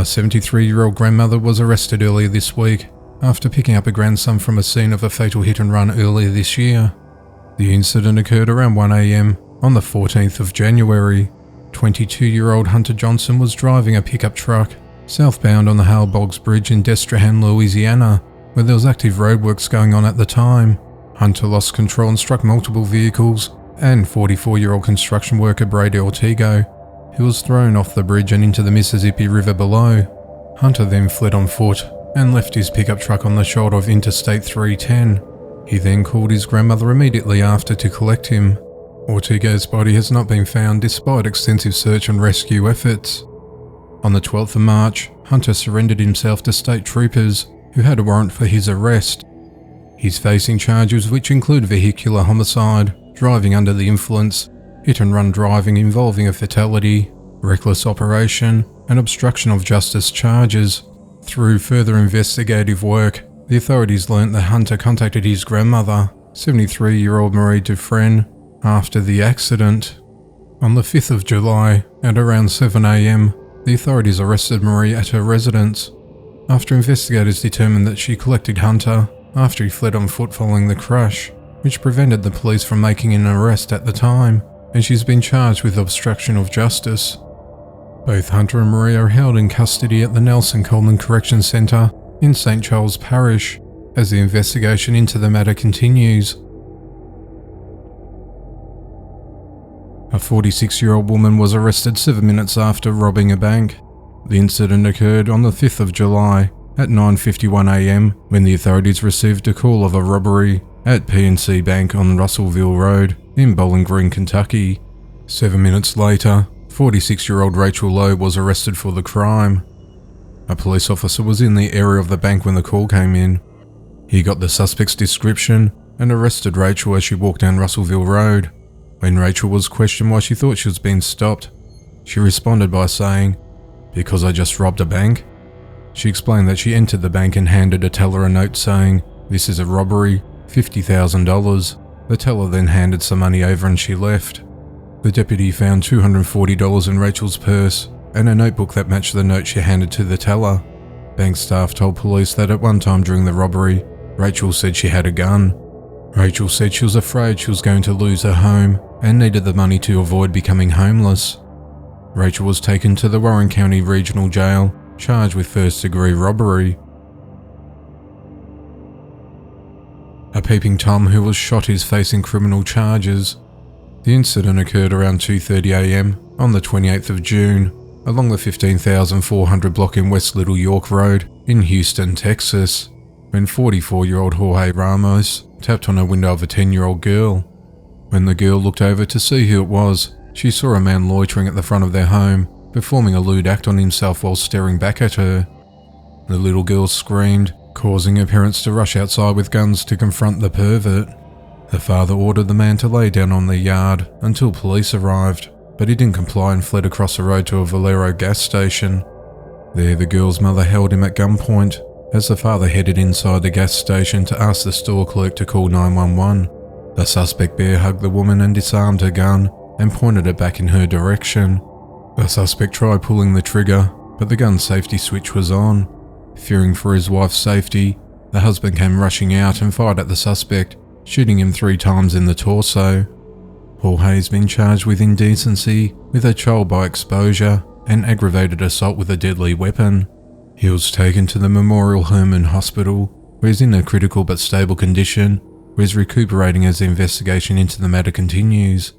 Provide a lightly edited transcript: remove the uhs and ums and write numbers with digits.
A 73-year-old grandmother was arrested earlier this week after picking up a grandson from a scene of a fatal hit-and-run earlier this year. The incident occurred around 1 a.m. on the 14th of January. 22-year-old Hunter Johnson was driving a pickup truck southbound on the Hale Boggs Bridge in Destrehan, Louisiana, where there was active roadworks going on at the time. Hunter lost control and struck multiple vehicles and 44-year-old construction worker Brady Ortego, who was thrown off the bridge and into the Mississippi River below. Hunter then fled on foot and left his pickup truck on the shoulder of Interstate 310. He then called his grandmother immediately after to collect him. Ortego's body has not been found despite extensive search and rescue efforts. On the 12th of March, Hunter surrendered himself to state troopers who had a warrant for his arrest. He's facing charges which include vehicular homicide, driving under the influence, hit-and-run driving involving a fatality, reckless operation, and obstruction of justice charges. Through further investigative work, the authorities learnt that Hunter contacted his grandmother, 73-year-old Marie Dufresne, after the accident. On the 5th of July, at around 7 a.m, the authorities arrested Marie at her residence, after investigators determined that she collected Hunter after he fled on foot following the crash, which prevented the police from making an arrest at the time, and she's been charged with obstruction of justice. Both Hunter and Marie are held in custody at the Nelson Coleman Correction Centre in St. Charles Parish, as the investigation into the matter continues. A 46-year-old woman was arrested 7 minutes after robbing a bank. The incident occurred on the 5th of July at 9:51 a.m. when the authorities received a call of a robbery at PNC Bank on Russellville Road in Bowling Green, Kentucky. 7 minutes later, 46-year-old Rachel Lowe was arrested for the crime. A police officer was in the area of the bank when the call came in. He got the suspect's description and arrested Rachel as she walked down Russellville Road. When Rachel was questioned why she thought she was being stopped, she responded by saying, "Because I just robbed a bank." She explained that she entered the bank and handed a teller a note saying, "This is a robbery, $50,000. The teller then handed some money over and she left. The deputy found $240 in Rachel's purse and a notebook that matched the note she handed to the teller. Bank staff told police that at one time during the robbery, Rachel said she had a gun. Rachel said she was afraid she was going to lose her home and needed the money to avoid becoming homeless. Rachel was taken to the Warren County Regional Jail, charged with first-degree robbery. A Peeping Tom who was shot is facing criminal charges. The incident occurred around 2:30 a.m. on the 28th of June, along the 15,400 block in West Little York Road in Houston, Texas, when 44-year-old Jorge Ramos tapped on a window of a 10-year-old girl. When the girl looked over to see who it was, she saw a man loitering at the front of their home, performing a lewd act on himself while staring back at her. The little girl screamed, causing her parents to rush outside with guns to confront the pervert. The father ordered the man to lay down on the yard until police arrived, but he didn't comply and fled across the road to a Valero gas station. There, the girl's mother held him at gunpoint as the father headed inside the gas station to ask the store clerk to call 911. The suspect bear hugged the woman and disarmed her gun and pointed it back in her direction. The suspect tried pulling the trigger, but the gun's safety switch was on. Fearing for his wife's safety, the husband came rushing out and fired at the suspect, shooting him 3 times in the torso. Jorge has been charged with indecency with a child by exposure and aggravated assault with a deadly weapon. He was taken to the Memorial Hermann Hospital, where he's in a critical but stable condition, where he's recuperating as the investigation into the matter continues.